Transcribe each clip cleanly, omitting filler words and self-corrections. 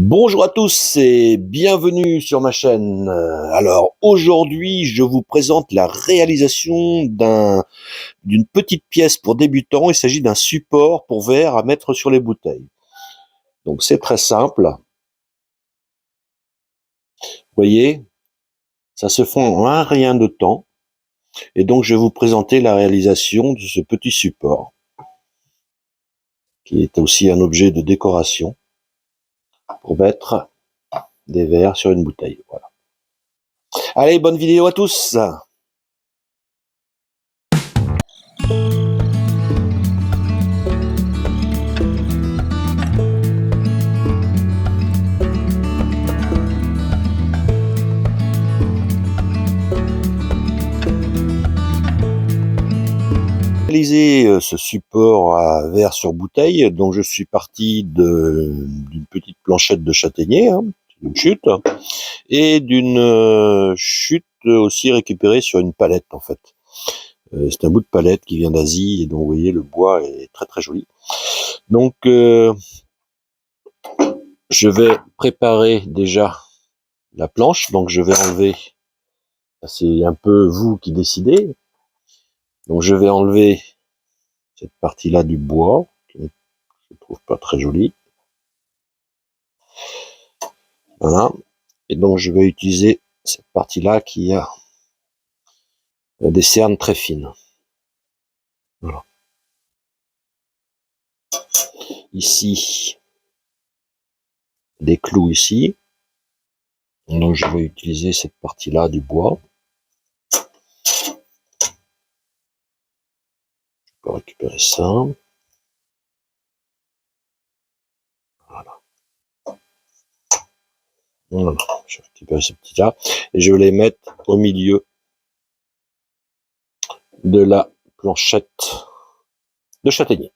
Bonjour à tous et bienvenue sur ma chaîne. Alors aujourd'hui, je vous présente la réalisation d'une petite pièce pour débutants. Il s'agit d'un support pour verre à mettre sur les bouteilles. Donc c'est très simple. Vous voyez, ça se fait en un rien de temps. Et donc je vais vous présenter la réalisation de ce petit support, qui est aussi un objet de décoration pour mettre des verres sur une bouteille. Voilà. Allez, bonne vidéo à tous. Réaliser ce support à verre sur bouteille, donc je suis parti d'une petite planchette de châtaignier, hein, une chute, et d'une chute aussi récupérée sur une palette en fait. C'est un bout de palette qui vient d'Asie, et donc vous voyez le bois est très très joli. Donc je vais préparer déjà la planche, donc je vais enlever, c'est un peu vous qui décidez, donc je vais enlever cette partie-là du bois, que je trouve pas très jolie. Voilà. Et donc je vais utiliser cette partie-là qui a des cernes très fines. Voilà. Ici, des clous ici. Donc je vais utiliser cette partie-là du bois. Je peux récupérer ça. Voilà. Voilà. Je vais récupérer ce petit-là. Et je vais les mettre au milieu de la planchette de châtaignier.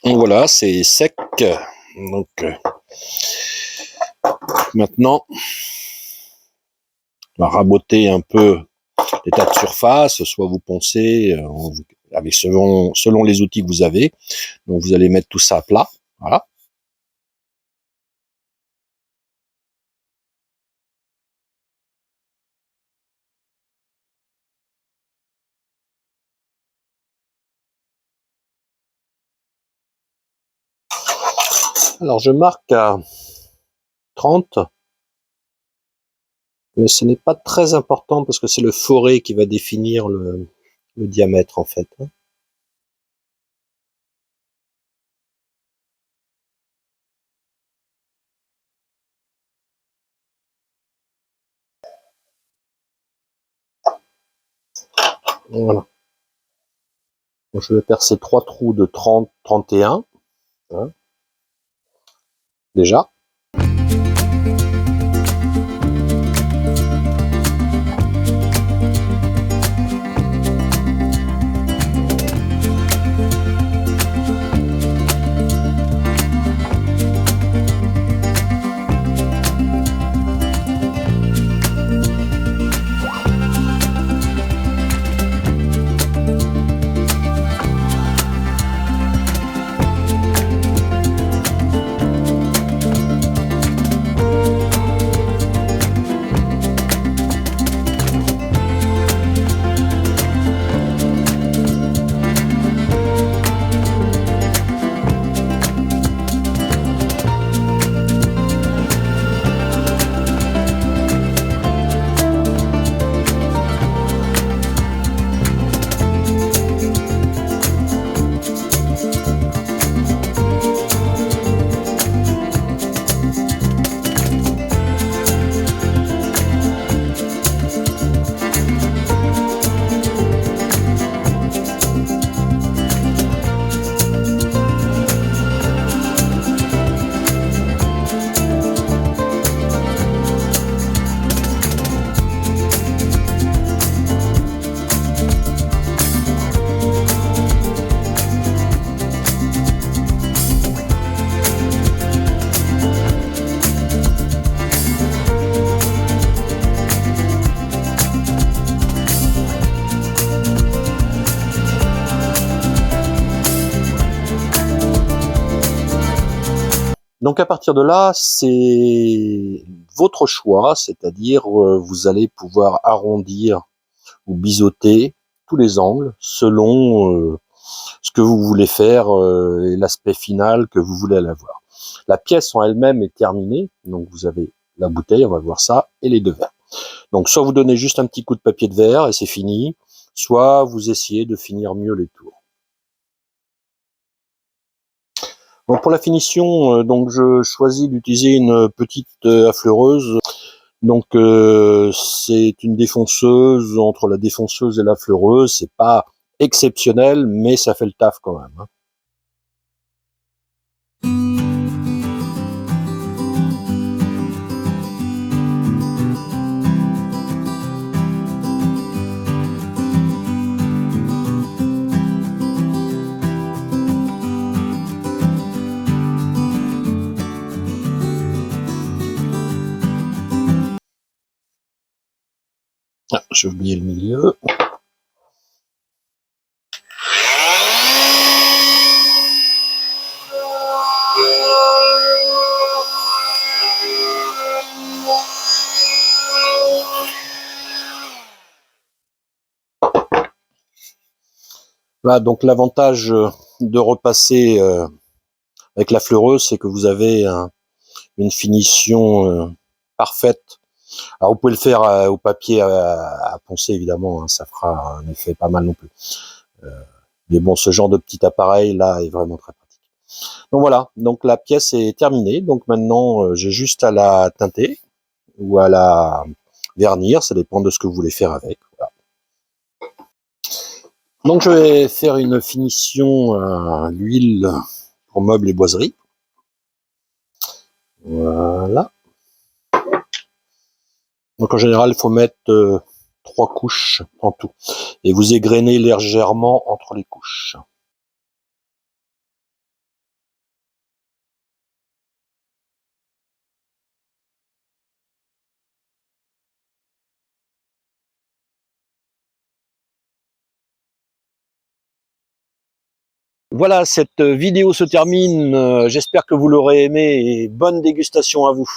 Donc voilà, c'est sec. Donc maintenant, on va raboter un peu les tas de surface, soit vous poncez avec selon les outils que vous avez. Donc vous allez mettre tout ça à plat. Voilà. Alors je marque à 30, mais ce n'est pas très important parce que c'est le forêt qui va définir le diamètre en fait. Voilà. Donc, je vais percer 3 trous de 30, 31, hein, déjà. Donc à partir de là, c'est votre choix, c'est-à-dire vous allez pouvoir arrondir ou biseauter tous les angles selon ce que vous voulez faire et l'aspect final que vous voulez avoir. La pièce en elle-même est terminée, donc vous avez la bouteille, on va voir ça, et les deux verres. Donc soit vous donnez juste un petit coup de papier de verre et c'est fini, soit vous essayez de finir mieux les tours. Donc pour la finition, donc je choisis d'utiliser une petite affleureuse. Donc c'est une défonceuse, entre la défonceuse et la fleureuse, c'est pas exceptionnel, mais ça fait le taf quand même, hein. Ah, j'ai oublié le milieu. Voilà, donc l'avantage de repasser avec la fleureuse, c'est que vous avez une finition parfaite. Alors vous pouvez le faire au papier à poncer évidemment, hein, ça fera un effet pas mal non plus. Mais bon, ce genre de petit appareil là est vraiment très pratique. Donc voilà, donc la pièce est terminée. Donc maintenant j'ai juste à la teinter ou à la vernir, ça dépend de ce que vous voulez faire avec. Voilà. Donc je vais faire une finition à l'huile pour meubles et boiseries. Voilà. Donc en général, il faut mettre 3 couches en tout. Et vous égrenez légèrement entre les couches. Voilà, cette vidéo se termine. J'espère que vous l'aurez aimé et bonne dégustation à vous.